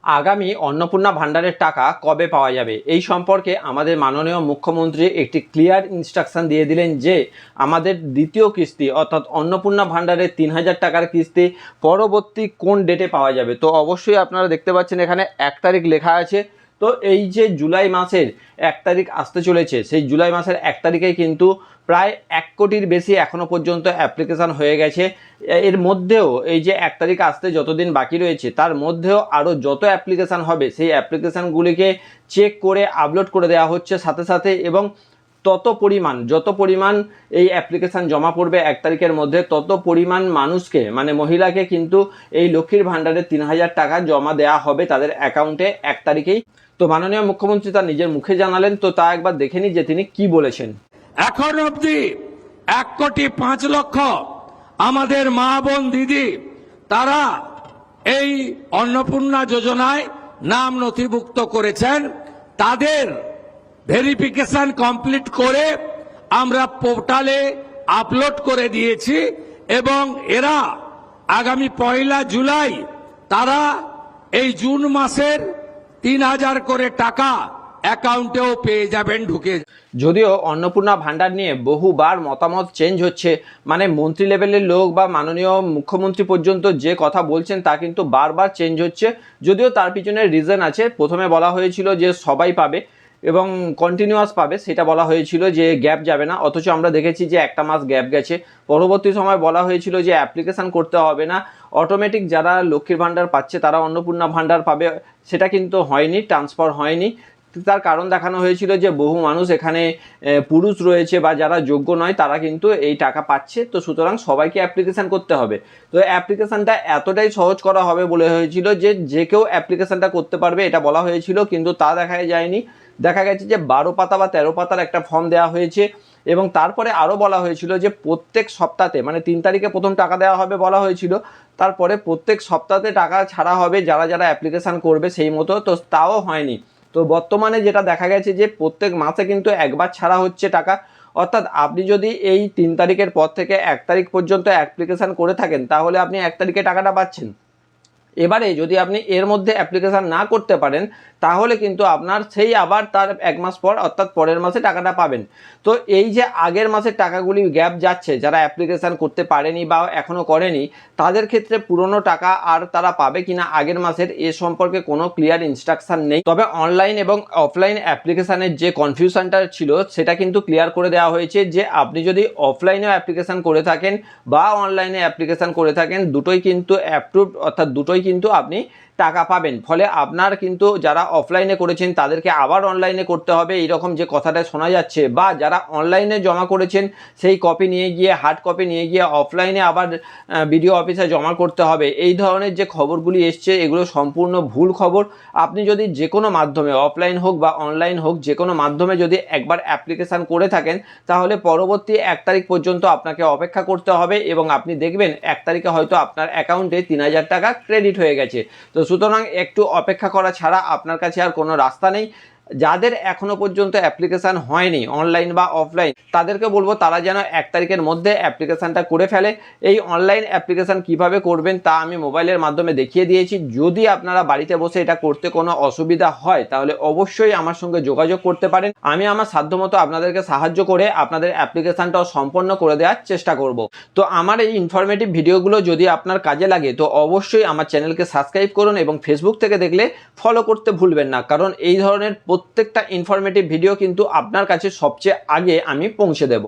আগামী অন্নপূর্ণা ভাণ্ডারের টাকা কবে পাওয়া যাবে এই সম্পর্কে আমাদের মাননীয় মুখ্যমন্ত্রী একটি ক্লিয়ার ইনস্ট্রাকশন দিয়ে দিলেন যে আমাদের দ্বিতীয় কিস্তি অর্থাৎ অন্নপূর্ণা ভাণ্ডারের ৩,০০০ টাকার কিস্তি পরবর্তী কোন ডেটে পাওয়া যাবে। তো অবশ্যই আপনারা দেখতে পাচ্ছেন এখানে ১ তারিখ লেখা আছে। তো এই যে জুলাই মাসের ১ তারিখ আসতে চলেছে, সেই জুলাই মাসের ১ তারিখেই কিন্তু প্রায় ১ কোটির বেশি এখনও পর্যন্ত অ্যাপ্লিকেশান হয়ে গেছে। এর মধ্যেও এই যে ১ তারিখ আসতে যতদিন বাকি রয়েছে তার মধ্যেও আরও যত অ্যাপ্লিকেশান হবে সেই অ্যাপ্লিকেশানগুলিকে চেক করে আপলোড করে দেওয়া হচ্ছে সাথে সাথে, এবং যত পরিমাণ এই অ্যাপ্লিকেশান জমা পড়বে ১ তারিখের মধ্যে তত পরিমাণ মানুষকে মানে মহিলাকে কিন্তু এই লক্ষ্মীর ভাণ্ডারের ৩,০০০ টাকা জমা দেওয়া হবে তাদের অ্যাকাউন্টে ১ তারিখেই। তো মাননীয় মুখ্যমন্ত্রী তার নিজের মুখে জানালেন, তো তা একবার দেখে নিই যে তিনি কি বলেছেন। এখন অবধি ১,৫,০০,০০০ আমাদের মা বোন দিদি তারা এই অন্নপূর্ণা যোজনায় নাম নথিভুক্ত করেছেন। তাদের ভেরিফিকেশন কমপ্লিট করে আমরা পোর্টালে আপলোড করে দিয়েছি এবং এরা আগামী ১ জুলাই তারা এই জুন মাসের ৩,০০০ করে টাকা অ্যাকাউন্টেও পেয়ে যাবেন ঢুকে। যদিও অন্নপূর্ণা ভাণ্ডার নিয়ে বহুবার মতামত চেঞ্জ হচ্ছে, মানে মন্ত্রী লেভেলের লোক বা মাননীয় মুখ্যমন্ত্রী পর্যন্ত যে কথা বলছেন তা কিন্তু বারবার চেঞ্জ হচ্ছে। যদিও তার পিছনে রিজন আছে। প্রথমে বলা হয়েছিল যে সবাই পাবে এবং কন্টিনিউয়াস পাবে, সেটা বলা হয়েছিল যে গ্যাপ যাবে না, অথচ আমরা দেখেছি যে একটা মাস গ্যাপ গেছে। পরবর্তী সময় বলা হয়েছিল যে অ্যাপ্লিকেশান করতে হবে না, অটোমেটিক যারা লক্ষ্মীর ভাণ্ডার পাচ্ছে তারা অন্নপূর্ণা ভাণ্ডার পাবে। সেটা কিন্তু হয়নি, ট্রান্সফার হয়নি। তার কারণ দেখানো হয়েছিল যে বহু মানুষ এখানে পুরুষ রয়েছে বা যারা যোগ্য নয় তারা কিন্তু এই টাকা পাচ্ছে, তো সুতরাং সবাইকে অ্যাপ্লিকেশান করতে হবে। তো অ্যাপ্লিকেশানটা এতটাই সহজ করা হবে বলে হয়েছিল যে যে কেউ অ্যাপ্লিকেশানটা করতে পারবে এটা বলা হয়েছিল, কিন্তু তা দেখা যায়নি। দেখা গেছে যে ১২ পাতা বা ১৩ পাতার একটা ফর্ম দেওয়া হয়েছে এবং তারপরে আরও বলা হয়েছিল যে প্রত্যেক সপ্তাহে মানে ৩ তারিখে প্রথম টাকা দেওয়া হবে বলা হয়েছিল, তারপরে প্রত্যেক সপ্তাহে টাকা ছাড়া হবে যারা যারা অ্যাপ্লিকেশান করবে সেই মতো। তো তাও হয়নি। তো বর্তমানে যেটা দেখা গেছে যে প্রত্যেক মাসে কিন্তু একবার ছাড়া হচ্ছে টাকা। অর্থাৎ আপনি যদি এই ৩ তারিখের পর থেকে ১ তারিখ পর্যন্ত অ্যাপ্লিকেশান করে থাকেন তাহলে আপনি ১ তারিখে টাকাটা পাচ্ছেন। এবারে যদি আপনি এর মধ্যে অ্যাপ্লিকেশান না করতে পারেন তাহলে কিন্তু আপনার সেই আবার তার ১ মাস পর অর্থাৎ পরের মাসে টাকাটা পাবেন। তো এই যে আগের মাসের টাকাগুলি গ্যাপ যাচ্ছে, যারা অ্যাপ্লিকেশান করতে পারেনি বা এখনও করেনি তাদের ক্ষেত্রে পুরনো টাকা আর তারা পাবে কিনা আগের মাসের এ সম্পর্কে কোনো ক্লিয়ার ইনস্ট্রাকশান নেই। তবে অনলাইন এবং অফলাইন অ্যাপ্লিকেশানের যে কনফিউশনটা ছিল সেটা কিন্তু ক্লিয়ার করে দেওয়া হয়েছে যে আপনি যদি অফলাইনেও অ্যাপ্লিকেশান করে থাকেন বা অনলাইনে অ্যাপ্লিকেশান করে থাকেন দুটোই কিন্তু অ্যাপ্রুভড, অর্থাৎ দুটোই কিন্তু আপনি টাকা পাবেন। ফলে আপনার কিন্তু যারা অফলাইনে করেছেন তাদেরকে আবার অনলাইনে করতে হবে এইরকম যে কথাটা শোনা যাচ্ছে, বা যারা অনলাইনে জমা করেছেন সেই কপি নিয়ে গিয়ে হার্ড কপি নিয়ে গিয়ে অফলাইনে আবার বিডিও অফিসে জমা করতে হবে, এই ধরনের যে খবরগুলি এসছে এগুলো সম্পূর্ণ ভুল খবর। আপনি যদি যে কোনো মাধ্যমে অফলাইন হোক বা অনলাইন হোক যে কোনো মাধ্যমে যদি একবার অ্যাপ্লিকেশান করে থাকেন তাহলে পরবর্তী ১ তারিখ পর্যন্ত আপনাকে অপেক্ষা করতে হবে এবং আপনি দেখবেন ১ তারিখে হয়তো আপনার অ্যাকাউন্টে ৩,০০০ টাকা ক্রেডিট হয়ে গেছে। তো সুতরাং একটু অপেক্ষা করা ছাড়া আপনার কাছে আর কোনো রাস্তা নেই। যাদের এখনো পর্যন্ত অ্যাপ্লিকেশান হয়নি অনলাইন বা অফলাইন তাদেরকে বলবো তারা যেন ১ তারিখের মধ্যে অ্যাপ্লিকেশানটা করে ফেলে। এই অনলাইন অ্যাপ্লিকেশান কিভাবে করবেন তা আমি মোবাইলের মাধ্যমে দেখিয়ে দিয়েছি। যদি আপনারা বাড়িতে বসে এটা করতে কোনো অসুবিধা হয় তাহলে অবশ্যই আমার সঙ্গে যোগাযোগ করতে পারেন। আমি আমার সাধ্যমতো আপনাদেরকে সাহায্য করে আপনাদের অ্যাপ্লিকেশানটাও সম্পন্ন করে দেওয়ার চেষ্টা করব। তো আমার এই ইনফরমেটিভ ভিডিওগুলো যদি আপনার কাজে লাগে তো অবশ্যই আমার চ্যানেলকে সাবস্ক্রাইব করুন এবং ফেসবুক থেকে দেখলে ফলো করতে ভুলবেন না, কারণ এই ধরনের প্রত্যেকটা ইনফরমেটিভ ভিডিও কিন্তু আপনার কাছে সবচেয়ে আগে আমি পৌঁছে দেব।